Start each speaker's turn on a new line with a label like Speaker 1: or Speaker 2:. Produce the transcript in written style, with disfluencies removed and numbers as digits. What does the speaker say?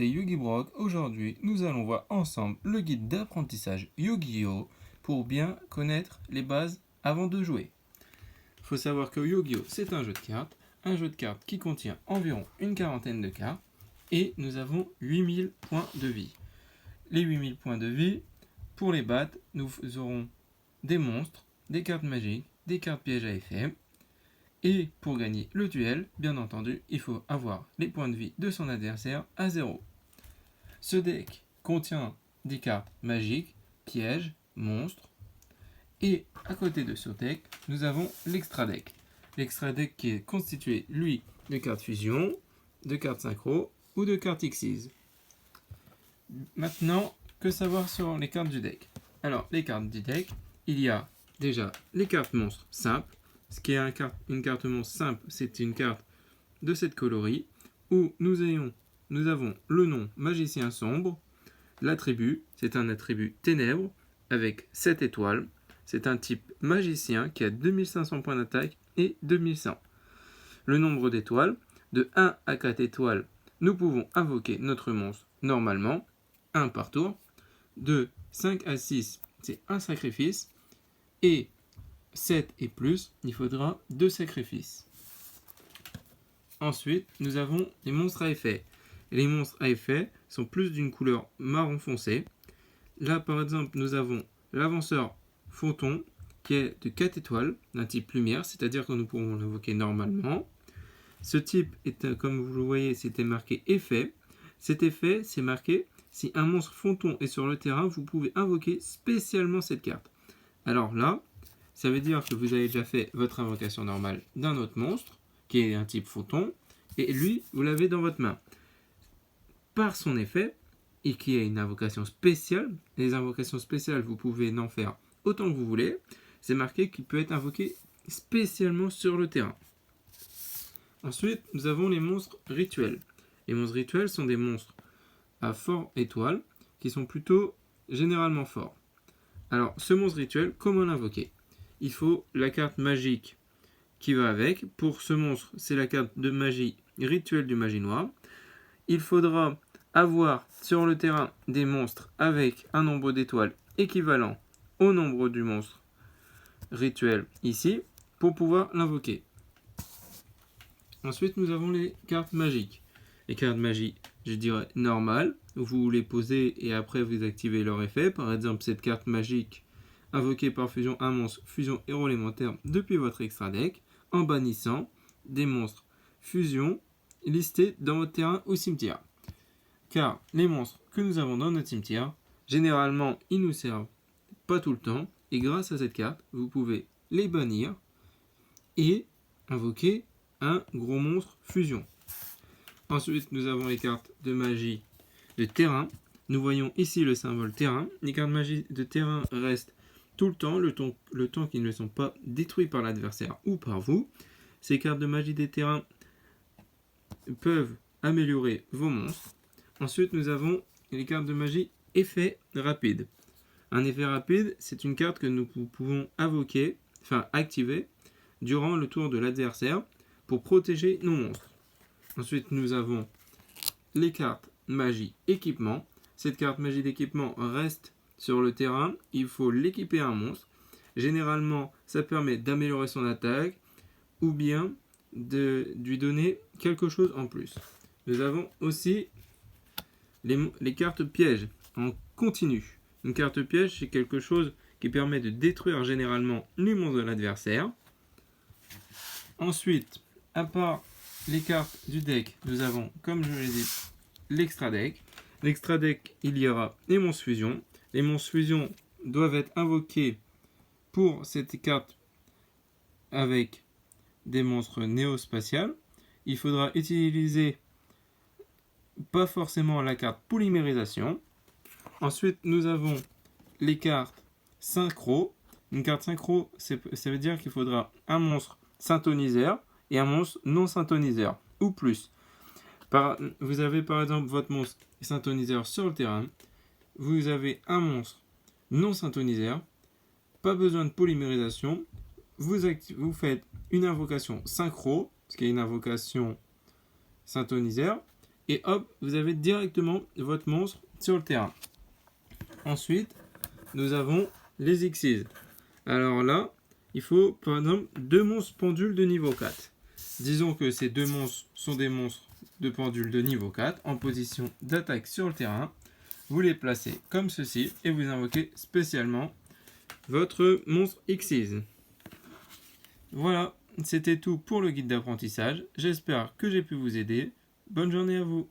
Speaker 1: C'est Yogi Brock. Aujourd'hui, nous allons voir ensemble le guide d'apprentissage Yu-Gi-Oh! Pour bien connaître les bases avant de jouer. Il faut savoir que Yu-Gi-Oh! C'est un jeu de cartes qui contient environ une quarantaine de cartes et nous avons 8000 points de vie. Les 8000 points de vie, pour les battre, nous aurons des monstres, des cartes magiques, des cartes pièges à effet. Et pour gagner le duel, bien entendu, il faut avoir les points de vie de son adversaire à 0. Ce deck contient des cartes magiques, pièges, monstres. Et à côté de ce deck, nous avons l'extra deck. L'extra deck qui est constitué, lui, de cartes fusion, de cartes synchro ou de cartes Xyz. Maintenant, que savoir sur les cartes du deck? Alors, les cartes du deck, il y a déjà les cartes monstres simples. Ce qui est une carte monstre simple, c'est une carte de cette coloris où nous avons le nom magicien sombre. L'attribut, c'est un attribut ténèbres avec 7 étoiles. C'est un type magicien qui a 2500 points d'attaque et 2100. Le nombre d'étoiles, de 1 à 4 étoiles, nous pouvons invoquer notre monstre normalement, 1 par tour. De 5 à 6, c'est un sacrifice. Et 7 et plus, il faudra 2 sacrifices. Ensuite, nous avons les monstres à effet. Les monstres à effet sont plus d'une couleur marron foncé. Là, par exemple, nous avons l'avanceur Photon, qui est de 4 étoiles, d'un type lumière, c'est-à-dire que nous pourrons l'invoquer normalement. Ce type, comme vous le voyez, c'était marqué effet. Cet effet, c'est marqué, si un monstre Photon est sur le terrain, vous pouvez invoquer spécialement cette carte. Alors là, ça veut dire que vous avez déjà fait votre invocation normale d'un autre monstre, qui est un type photon, et lui, vous l'avez dans votre main. Par son effet, et qui est une invocation spéciale, les invocations spéciales, vous pouvez en faire autant que vous voulez, c'est marqué qu'il peut être invoqué spécialement sur le terrain. Ensuite, nous avons les monstres rituels. Les monstres rituels sont des monstres à fort étoile, qui sont plutôt généralement forts. Alors, ce monstre rituel, comment l'invoquer? Il faut la carte magique qui va avec. Pour ce monstre, c'est la carte de magie rituelle du magie noire. Il faudra avoir sur le terrain des monstres avec un nombre d'étoiles équivalent au nombre du monstre rituel ici pour pouvoir l'invoquer. Ensuite, nous avons les cartes magiques. Les cartes magiques, je dirais normales. Vous les posez et après vous activez leur effet. Par exemple, cette carte magique invoquez par fusion un monstre fusion héros élémentaire depuis votre extra deck en bannissant des monstres fusion listés dans votre terrain ou cimetière. Car les monstres que nous avons dans notre cimetière, généralement ils nous servent pas tout le temps et grâce à cette carte, vous pouvez les bannir et invoquer un gros monstre fusion. Ensuite, nous avons les cartes de magie de terrain. Nous voyons ici le symbole terrain. Les cartes de magie de terrain restent tout le temps qu'ils ne sont pas détruits par l'adversaire ou par vous. Ces cartes de magie des terrains peuvent améliorer vos monstres. Ensuite, nous avons les cartes de magie effet rapide. Un effet rapide, c'est une carte que nous pouvons activer durant le tour de l'adversaire pour protéger nos monstres. Ensuite, nous avons les cartes magie équipement. Cette carte magie d'équipement reste sur le terrain, il faut l'équiper à un monstre. Généralement, ça permet d'améliorer son attaque ou bien de lui donner quelque chose en plus. Nous avons aussi les cartes pièges en continu. Une carte piège, c'est quelque chose qui permet de détruire généralement les monstres de l'adversaire. Ensuite, à part les cartes du deck, nous avons, comme je l'ai dit, l'extra deck. L'extra deck, il y aura les monstres fusion. Les monstres fusion doivent être invoqués pour cette carte avec des monstres néospatiales. Il faudra utiliser pas forcément la carte polymérisation. Ensuite, nous avons les cartes synchro. Une carte synchro, ça veut dire qu'il faudra un monstre synthoniseur et un monstre non synthoniseur, ou plus. Vous avez par exemple votre monstre synthoniseur sur le terrain. Vous avez un monstre non synthoniseur, pas besoin de polymérisation, vous faites une invocation synchro, ce qui est une invocation synthoniseur, et hop, vous avez directement votre monstre sur le terrain. Ensuite, nous avons les Xyz. Alors là, il faut par exemple 2 monstres pendules de niveau 4. Disons que ces 2 monstres sont des monstres de pendule de niveau 4 en position d'attaque sur le terrain. Vous les placez comme ceci et vous invoquez spécialement votre monstre Xyz. Voilà, c'était tout pour le guide d'apprentissage. J'espère que j'ai pu vous aider. Bonne journée à vous.